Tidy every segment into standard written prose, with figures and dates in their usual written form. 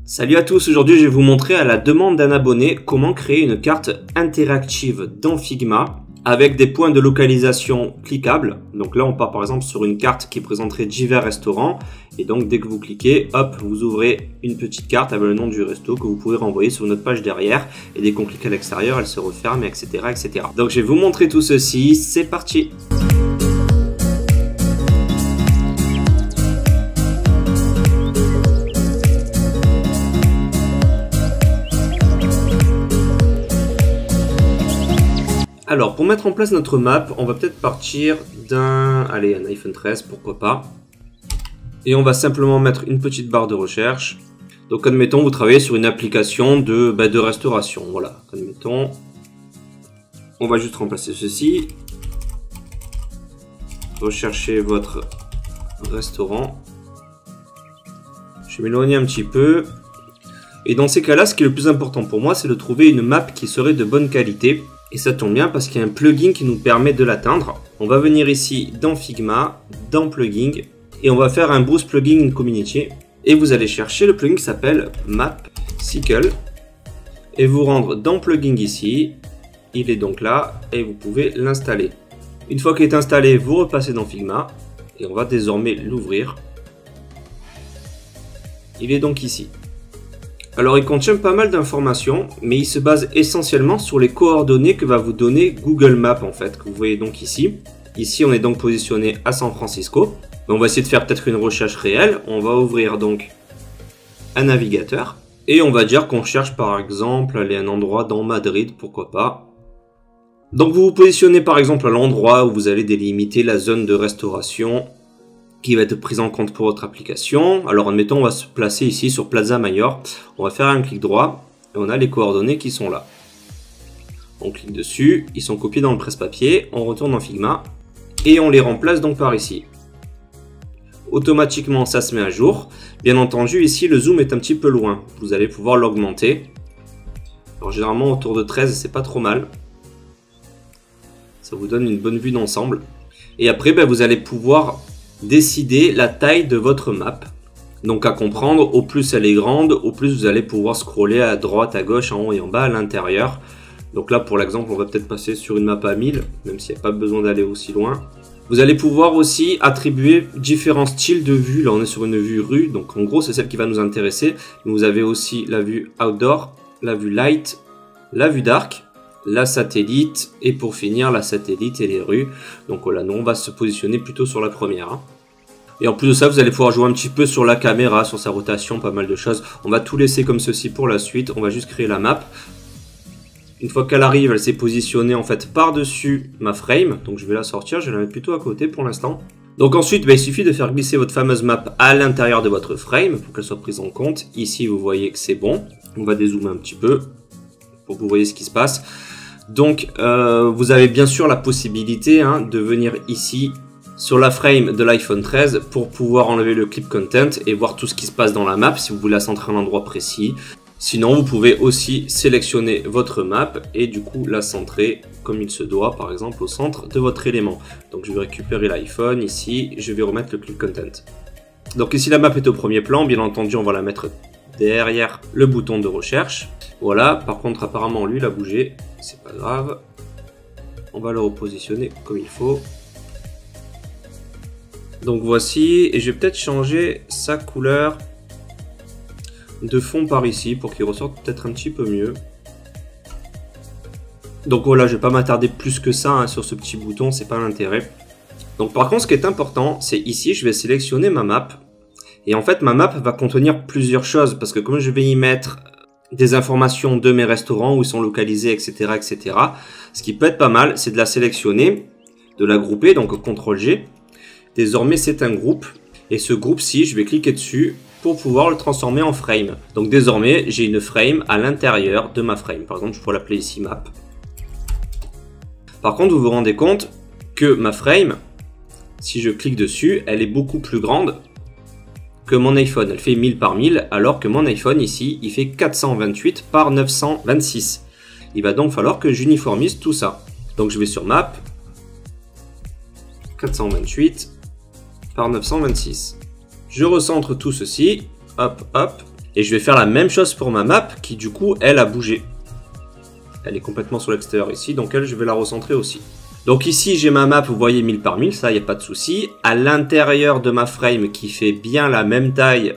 Salut à tous, aujourd'hui je vais vous montrer à la demande d'un abonné comment créer une carte interactive dans Figma avec des points de localisation cliquables. Donc là on part par exemple sur une carte qui présenterait divers restaurants et donc dès que vous cliquez, hop, vous ouvrez une petite carte avec le nom du resto que vous pouvez renvoyer sur notre page derrière et dès qu'on clique à l'extérieur elle se referme, etc., etc. Donc je vais vous montrer tout ceci, c'est parti! Alors, pour mettre en place notre map, on va peut-être partir un iPhone 13, pourquoi pas. Et on va simplement mettre une petite barre de recherche. Donc, admettons, vous travaillez sur une application de restauration. Voilà, admettons. On va juste remplacer ceci. Recherchez votre restaurant. Je vais m'éloigner un petit peu. Et dans ces cas-là, ce qui est le plus important pour moi, c'est de trouver une map qui serait de bonne qualité. Et ça tombe bien parce qu'il y a un plugin qui nous permet de l'atteindre. On va venir ici dans Figma, dans Plugin, et on va faire un Boost Plugin in Community. Et vous allez chercher le plugin qui s'appelle Mapsicle. Et vous rendre dans Plugin ici. Il est donc là et vous pouvez l'installer. Une fois qu'il est installé, vous repassez dans Figma. Et on va désormais l'ouvrir. Il est donc ici. Alors il contient pas mal d'informations, mais il se base essentiellement sur les coordonnées que va vous donner Google Maps en fait, que vous voyez donc ici. Ici on est donc positionné à San Francisco. On va essayer de faire peut-être une recherche réelle. On va ouvrir donc un navigateur. Et on va dire qu'on cherche par exemple aller à un endroit dans Madrid, pourquoi pas. Donc vous vous positionnez par exemple à l'endroit où vous allez délimiter la zone de restauration qui va être prise en compte pour votre application. Alors admettons on va se placer ici sur Plaza Mayor. On va faire un clic droit et on a les coordonnées qui sont là. On clique dessus, ils sont copiés dans le presse-papier, on retourne dans Figma et on les remplace donc par ici. Automatiquement ça se met à jour. Bien entendu ici le zoom est un petit peu loin, vous allez pouvoir l'augmenter. Alors généralement autour de 13 c'est pas trop mal. Ça vous donne une bonne vue d'ensemble. Et après vous allez pouvoir décider la taille de votre map. Donc à comprendre, au plus elle est grande, au plus vous allez pouvoir scroller à droite, à gauche, en haut et en bas, à l'intérieur. Donc là pour l'exemple, on va peut-être passer sur une map à 1000, même s'il n'y a pas besoin d'aller aussi loin. Vous allez pouvoir aussi attribuer différents styles de vue. Là on est sur une vue rue, donc en gros c'est celle qui va nous intéresser. Vous avez aussi la vue outdoor, la vue light, la vue dark, la satellite et pour finir la satellite et les rues. Donc voilà, nous on va se positionner plutôt sur la première. Et en plus de ça, vous allez pouvoir jouer un petit peu sur la caméra, sur sa rotation, pas mal de choses. On va tout laisser comme ceci pour la suite. On va juste créer la map. Une fois qu'elle arrive, elle s'est positionnée en fait par-dessus ma frame. Donc je vais la sortir, je vais la mettre plutôt à côté pour l'instant. Donc ensuite, il suffit de faire glisser votre fameuse map à l'intérieur de votre frame pour qu'elle soit prise en compte. Ici, vous voyez que c'est bon. On va dézoomer un petit peu pour que vous voyez ce qui se passe. Donc vous avez bien sûr la possibilité de venir ici sur la frame de l'iPhone 13 pour pouvoir enlever le clip content et voir tout ce qui se passe dans la map si vous voulez la centrer à un endroit précis. Sinon vous pouvez aussi sélectionner votre map et du coup la centrer comme il se doit, par exemple au centre de votre élément. Donc je vais récupérer l'iPhone ici, je vais remettre le clip content. Donc ici la map est au premier plan, bien entendu on va la mettre derrière le bouton de recherche. Voilà, par contre apparemment lui il a bougé, c'est pas grave. On va le repositionner comme il faut. Donc voici, et je vais peut-être changer sa couleur de fond par ici pour qu'il ressorte peut-être un petit peu mieux. Donc voilà, je vais pas m'attarder plus que ça sur ce petit bouton, c'est pas l'intérêt. Donc par contre ce qui est important, c'est ici je vais sélectionner ma map. Et en fait ma map va contenir plusieurs choses parce que comme je vais y mettre des informations de mes restaurants, où ils sont localisés, etc., etc. Ce qui peut être pas mal, c'est de la sélectionner, de la grouper, donc CTRL-G. Désormais, c'est un groupe. Et ce groupe-ci, je vais cliquer dessus pour pouvoir le transformer en frame. Donc désormais, j'ai une frame à l'intérieur de ma frame. Par exemple, je pourrais l'appeler ici map. Par contre, vous vous rendez compte que ma frame, si je clique dessus, elle est beaucoup plus grande que mon iPhone. Elle fait 1000 par 1000, alors que mon iPhone ici, il fait 428 par 926. Il va donc falloir que j'uniformise tout ça. Donc je vais sur Map, 428 par 926. Je recentre tout ceci, hop, hop, Et je vais faire la même chose pour ma map qui du coup, elle a bougé. Elle est complètement sur l'extérieur ici, donc elle, je vais la recentrer aussi. Donc ici, j'ai ma map, vous voyez 1000 par 1000, ça, il n'y a pas de souci. À l'intérieur de ma frame qui fait bien la même taille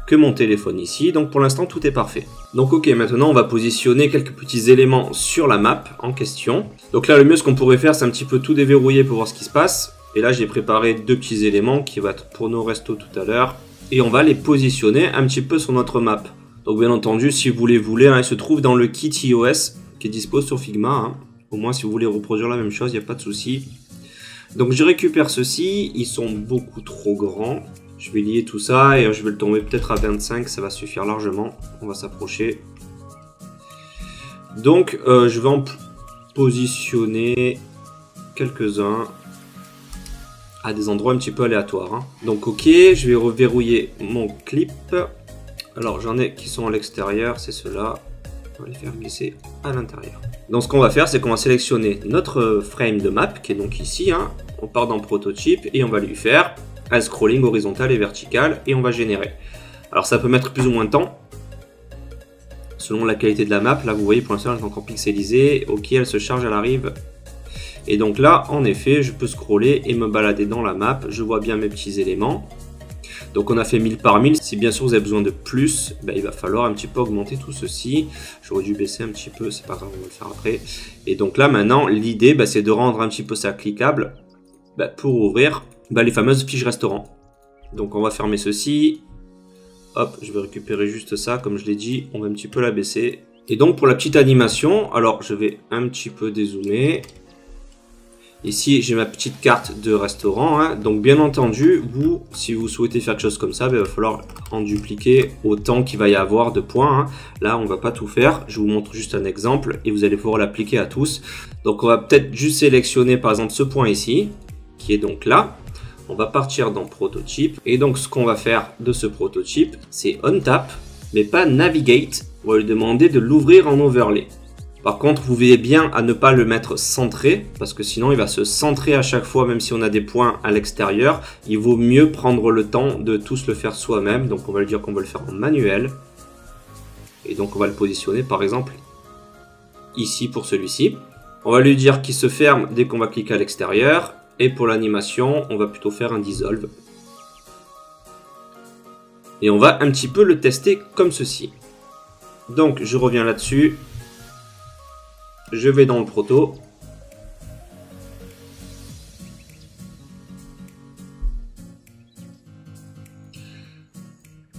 que mon téléphone ici. Donc pour l'instant, tout est parfait. Donc ok, maintenant, on va positionner quelques petits éléments sur la map en question. Donc là, le mieux, ce qu'on pourrait faire, c'est un petit peu tout déverrouiller pour voir ce qui se passe. Et là, j'ai préparé deux petits éléments qui vont être pour nos restos tout à l'heure. Et on va les positionner un petit peu sur notre map. Donc bien entendu, si vous les voulez, hein, il se trouve dans le kit iOS qui est dispo sur Figma. Hein. Au moins, si vous voulez reproduire la même chose, il n'y a pas de souci. Donc je récupère ceux-ci, ils sont beaucoup trop grands. Je vais lier tout ça et je vais le tomber peut-être à 25, ça va suffire largement. On va s'approcher. Donc je vais en positionner quelques-uns à des endroits un petit peu aléatoires. Hein. Donc ok, je vais reverrouiller mon clip. Alors j'en ai qui sont à l'extérieur, c'est ceux-là. On va les faire glisser à l'intérieur. Donc ce qu'on va faire, c'est qu'on va sélectionner notre frame de map, qui est donc ici. Hein. On part dans prototype et on va lui faire un scrolling horizontal et vertical et on va générer. Alors ça peut mettre plus ou moins de temps selon la qualité de la map. Là vous voyez pour l'instant elle est encore pixelisée. Ok, elle se charge, elle arrive. Et donc là en effet je peux scroller et me balader dans la map. Je vois bien mes petits éléments. Donc on a fait 1000 par 1000. Si bien sûr vous avez besoin de plus, ben, il va falloir un petit peu augmenter tout ceci. J'aurais dû baisser un petit peu, c'est pas grave, on va le faire après. Et donc là maintenant l'idée ben, c'est de rendre un petit peu ça cliquable ben, pour ouvrir les fameuses fiches restaurants. Donc on va fermer ceci. Hop, je vais récupérer juste ça, comme je l'ai dit, on va un petit peu la baisser. Et donc pour la petite animation, alors je vais un petit peu dézoomer. Ici j'ai ma petite carte de restaurant. Hein. Donc bien entendu, vous, si vous souhaitez faire quelque chose comme ça, ben, il va falloir en dupliquer autant qu'il va y avoir de points. Hein. Là on va pas tout faire, je vous montre juste un exemple et vous allez pouvoir l'appliquer à tous. Donc on va peut-être juste sélectionner par exemple ce point ici, qui est donc là. On va partir dans prototype et donc ce qu'on va faire de ce prototype c'est on tap mais pas navigate. On va lui demander de l'ouvrir en overlay. Par contre vous veillez bien à ne pas le mettre centré parce que sinon il va se centrer à chaque fois même si on a des points à l'extérieur. Il vaut mieux prendre le temps de tous le faire soi-même. Donc on va lui dire qu'on va le faire en manuel et donc on va le positionner par exemple ici pour celui-ci. On va lui dire qu'il se ferme dès qu'on va cliquer à l'extérieur. Et pour l'animation, on va plutôt faire un dissolve. Et on va un petit peu le tester comme ceci. Donc je reviens là-dessus. Je vais dans le proto.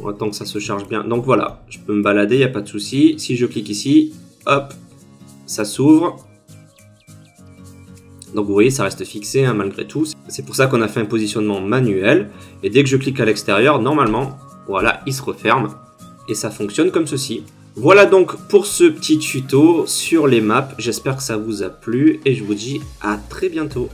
On attend que ça se charge bien. Donc voilà, je peux me balader, il n'y a pas de souci. Si je clique ici, hop, ça s'ouvre. Donc vous voyez, ça reste fixé hein, malgré tout. C'est pour ça qu'on a fait un positionnement manuel. Et dès que je clique à l'extérieur, normalement, voilà, il se referme. Et ça fonctionne comme ceci. Voilà donc pour ce petit tuto sur les maps. J'espère que ça vous a plu et je vous dis à très bientôt.